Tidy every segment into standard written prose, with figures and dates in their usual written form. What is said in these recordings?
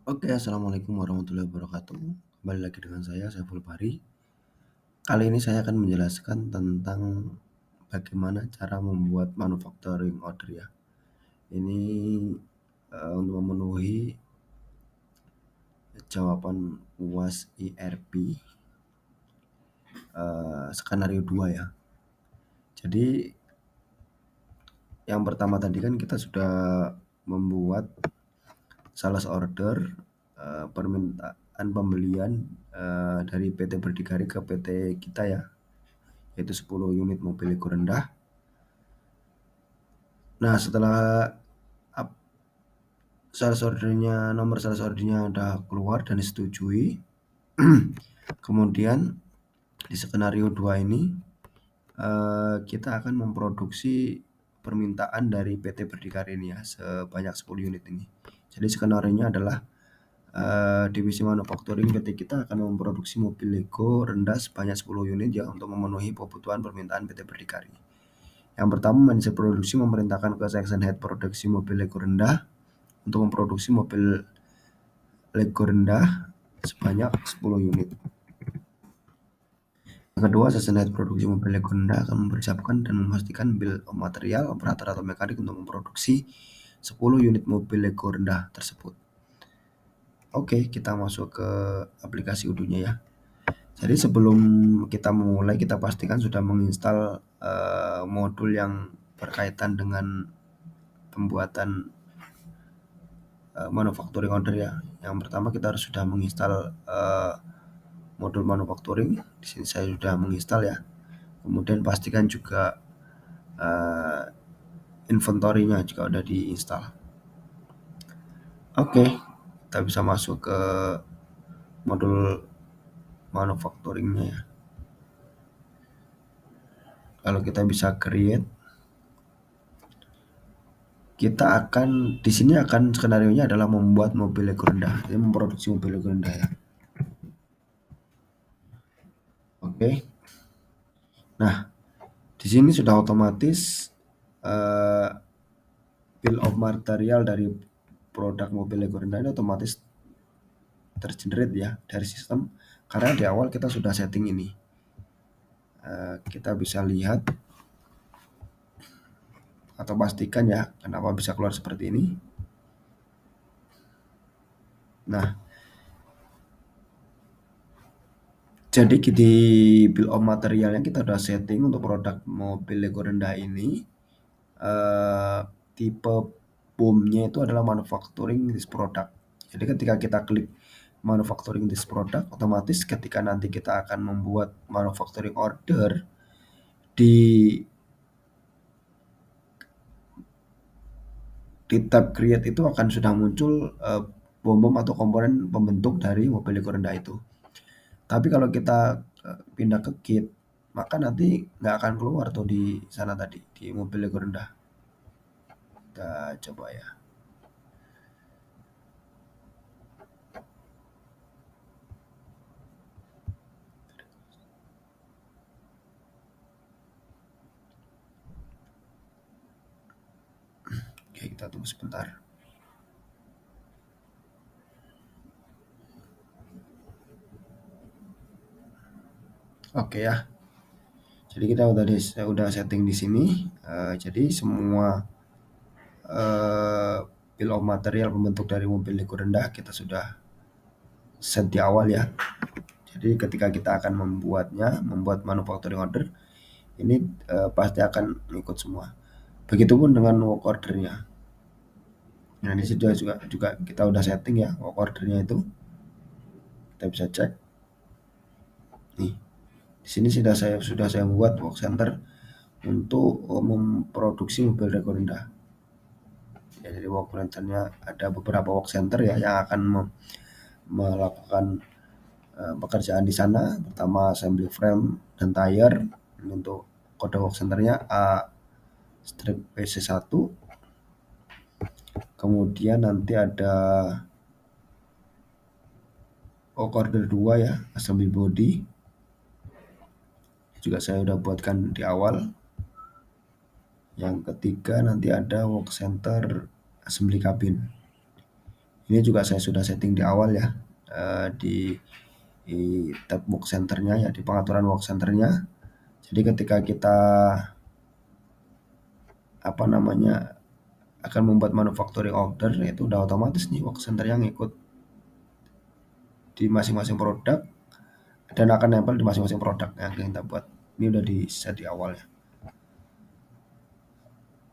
Oke, assalamualaikum warahmatullahi wabarakatuh. Kembali lagi dengan saya, Saiful Bahri. Kali ini saya akan menjelaskan tentang bagaimana cara membuat manufacturing order ya. Ini untuk memenuhi jawaban UAS IRB skenario 2 ya. Jadi yang pertama tadi kan kita sudah membuat sales order permintaan pembelian dari PT Berdikari ke PT kita ya, yaitu 10 unit mobil ego rendah. Nah, setelah nomor sales ordernya udah keluar dan disetujui, kemudian di skenario 2 ini kita akan memproduksi permintaan dari PT Berdikari ini ya, sebanyak 10 unit ini. Jadi skenario-nya adalah divisi manufacturing PT kita akan memproduksi mobil Lego rendah sebanyak 10 unit ya untuk memenuhi kebutuhan permintaan PT Berdikari. Yang pertama, manajer produksi memerintahkan ke section head produksi mobil Lego rendah untuk memproduksi mobil Lego rendah sebanyak 10 unit. Yang kedua, section head produksi mobil Lego rendah akan mempersiapkan dan memastikan bill of material, operator atau mekanik untuk memproduksi 10 unit mobil Lego rendah tersebut. Oke, kita masuk ke aplikasi Udo-nya ya. Jadi sebelum kita memulai, kita pastikan sudah menginstal modul yang berkaitan dengan pembuatan manufacturing order ya. Yang pertama kita harus sudah menginstal modul manufacturing. Di sini saya sudah menginstal ya. Kemudian pastikan juga inventory-nya juga udah diinstal. Oke, kita bisa masuk ke modul manufacturing-nya ya. Kalau kita bisa create, kita akan di sini akan skenario-nya adalah membuat mobil Lego rendah, jadi memproduksi mobil Lego rendah ya. Oke. Nah, di sini sudah otomatis bill of material dari produk mobil Lego rendah ini otomatis tergenerate ya dari sistem, karena di awal kita sudah setting ini. Kita bisa lihat atau pastikan ya kenapa bisa keluar seperti ini. Nah, jadi di bill of material yang kita udah setting untuk produk mobil Lego rendah ini, tipe BOM-nya itu adalah manufacturing this product. Jadi ketika kita klik manufacturing this product, otomatis ketika nanti kita akan membuat manufacturing order di tab create itu akan sudah muncul bom-bom atau komponen pembentuk dari mobil Lego rendah itu. Tapi kalau kita pindah ke kit, maka nanti nggak akan keluar tuh di sana tadi di mobil Lego rendah. Kita coba ya. Oke, kita tunggu sebentar. Oke ya. Jadi kita udah setting di sini. Jadi semua bill of material pembentuk dari mobil Lego rendah kita sudah set di awal ya. Jadi ketika kita akan membuat manufacturing order, ini pasti akan ikut semua. Begitupun dengan work ordernya. Nah, di situ juga kita udah setting ya work ordernya itu. Kita bisa cek. Nih, di sini sudah saya buat work center untuk memproduksi mobil Lego rendah. Ya, jadi work centernya ada beberapa work center ya yang akan melakukan pekerjaan di sana. Pertama assembly frame dan tire. Ini untuk kode work centernya A strip PC1. Kemudian nanti ada work order 2 ya, assembly body. Juga saya udah buatkan di awal. Yang ketiga nanti ada work center assembly cabin. Ini juga saya sudah setting di awal ya, di tab work center-nya ya, di pengaturan work center-nya. Jadi ketika kita apa namanya akan membuat manufacturing order, itu udah otomatis nih work center yang ngikut di masing-masing produk dan akan nempel di masing-masing produk yang kita buat. Ini udah di set di awal ya.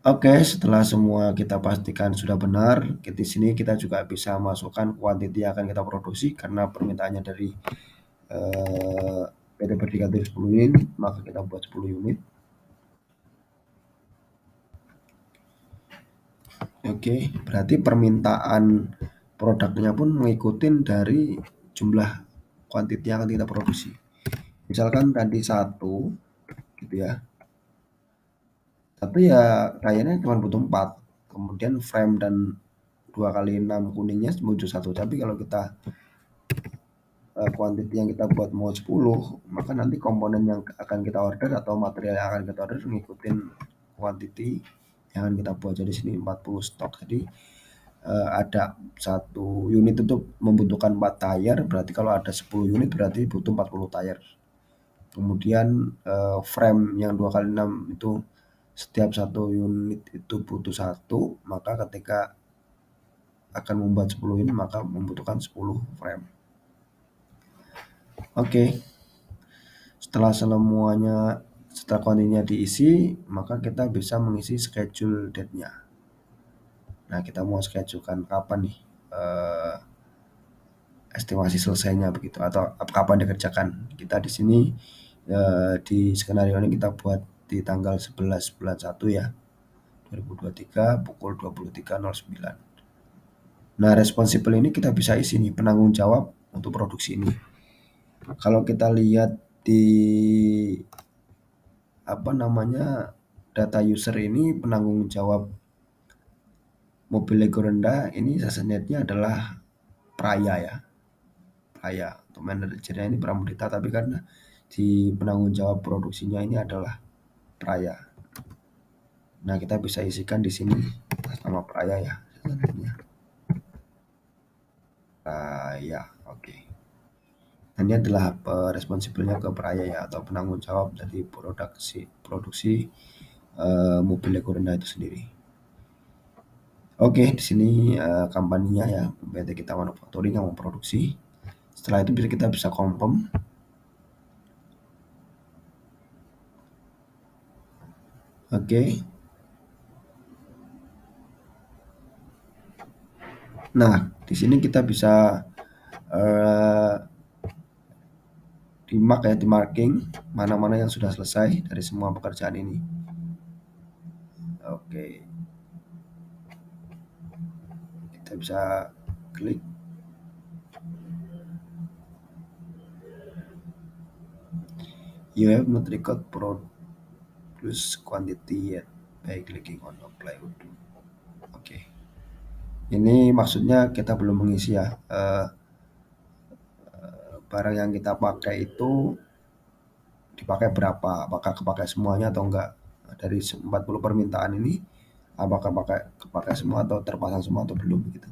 Oke, setelah semua kita pastikan sudah benar, di sini kita juga bisa masukkan kuantiti yang akan kita produksi karena permintaannya dari PT Berdikati 10 unit, maka kita buat 10 unit. Oke, berarti permintaan produknya pun mengikuti dari jumlah kuantiti yang akan kita produksi. Misalkan tadi satu, gitu ya. Tapi ya kayaknya cuma butuh 4. Kemudian frame dan 2 kali 6 kuningnya muncul satu. Tapi kalau kita kuantiti yang kita buat mau 10, maka nanti komponen yang akan kita order atau material yang akan kita order ngikutin kuantiti yang akan kita buat. Jadi sini 40 stok. Jadi ada satu unit itu membutuhkan 4 tire, berarti kalau ada 10 unit berarti butuh 40 tire. Kemudian frame yang 2 kali 6 itu setiap satu unit itu butuh satu, maka ketika akan membuat 10 unit maka membutuhkan 10 frame. Oke. Setelah kuantitinya diisi, maka kita bisa mengisi schedule date-nya. Nah, kita mau schedulekan kapan nih estimasi selesainya begitu atau kapan dikerjakan. Kita di sini di skenario ini kita buat di tanggal 11 bulan 1 ya, 2023 pukul 23.09. Nah, responsible ini kita bisa isi nih penanggung jawab untuk produksi ini. Kalau kita lihat di data user ini, penanggung jawab mobil Lego rendah ini sesenetnya adalah Praya ya. Praya. Untuk manajernya ini Pramudita, tapi karena di penanggung jawab produksinya ini adalah Praya. Nah, kita bisa isikan di sini nama Praya ya. Praya, oke. Nah, ini adalah responsibelnya ke Praya ya, atau penanggung jawab dari produksi mobil Lego rendah itu sendiri. Oke, di sini company-nya ya, PT Kita Manufacturing yang memproduksi. Setelah itu kita bisa confirm. Oke. Nah, di sini kita bisa di marking mana-mana yang sudah selesai dari semua pekerjaan ini. Oke. Kita bisa klik. You have not record produce quantity yet by clicking on apply. Oke. Ini maksudnya kita belum mengisi ya. Barang yang kita pakai itu dipakai berapa, apakah kepakai semuanya atau enggak. Dari 40 permintaan ini apakah kepakai semua atau terpasang semua atau belum gitu.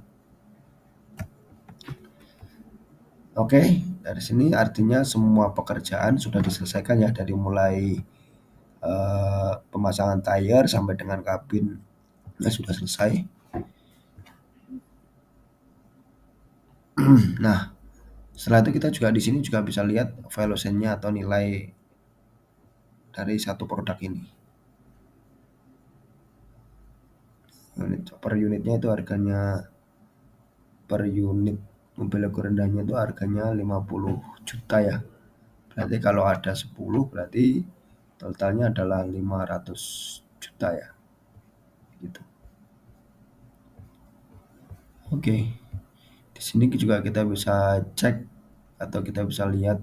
Oke, dari sini artinya semua pekerjaan sudah diselesaikan ya, dari mulai pemasangan tire sampai dengan kabin sudah selesai. Nah, setelah itu kita juga di sini juga bisa lihat valuation-nya atau nilai dari satu produk ini. Per unitnya itu harganya, per unit mobil Lego rendahnya itu harganya 50 juta ya. Berarti kalau ada 10 berarti totalnya adalah 500 juta ya. Gitu. Oke. Di sini juga kita bisa cek atau kita bisa lihat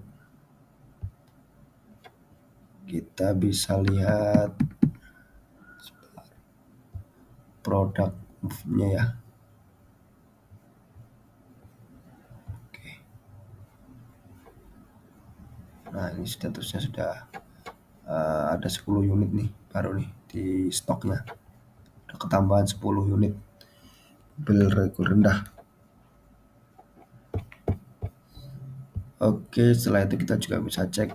produknya ya. Oke. Nah, ini statusnya sudah ada 10 unit nih baru nih di stoknya. Ada ketambahan 10 unit mobil Lego rendah. Oke, setelah itu kita juga bisa cek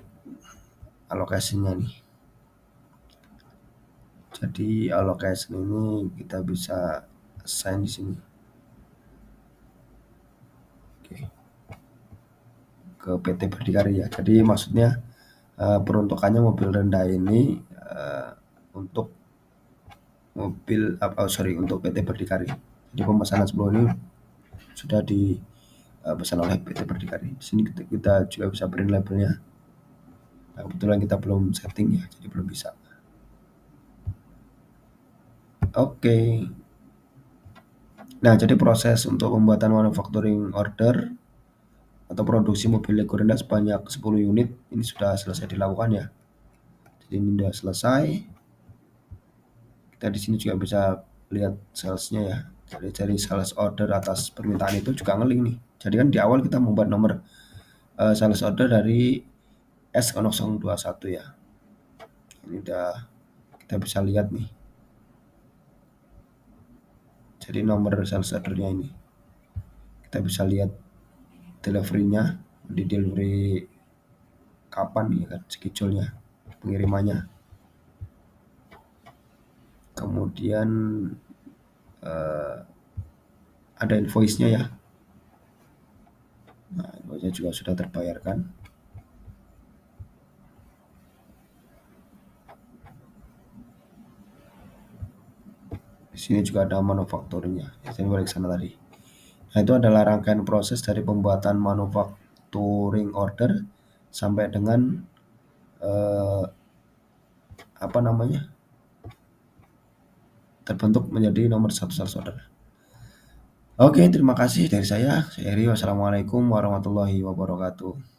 alokasinya nih. Jadi allocation ini kita bisa assign di sini. Oke, ke PT Berdikari ya. Jadi maksudnya peruntukannya mobil rendah ini untuk untuk PT Berdikari. Jadi pemesanan sebelum ini sudah dipesan oleh PT Berdikari. Di sini kita juga bisa print labelnya. Nah, kebetulan kita belum setting ya, jadi belum bisa. Oke. Nah, jadi proses untuk pembuatan manufacturing order atau produksi mobil Lego rendah sebanyak 10 unit ini sudah selesai dilakukan ya. Jadi ini sudah selesai. Kita di sini juga bisa lihat salesnya ya. Jadi dari sales order atas permintaan itu juga ngeling nih. Jadi kan di awal kita membuat nomor sales order dari S021 ya. Ini udah kita bisa lihat nih. Jadi nomor sales ordernya ini. Kita bisa lihat delivery-nya, di delivery kapan ya kan, schedule-nya, pengirimannya. Kemudian ada invoice-nya ya. Nah, invoice-nya juga sudah terbayarkan. Di sini juga ada manufakturnya. Saya balik sana tadi. Nah, itu adalah rangkaian proses dari pembuatan manufacturing order sampai dengan apa namanya, terbentuk menjadi nomor satu sales order. Oke, terima kasih dari saya. Saya Eri. Wassalamualaikum warahmatullahi wabarakatuh.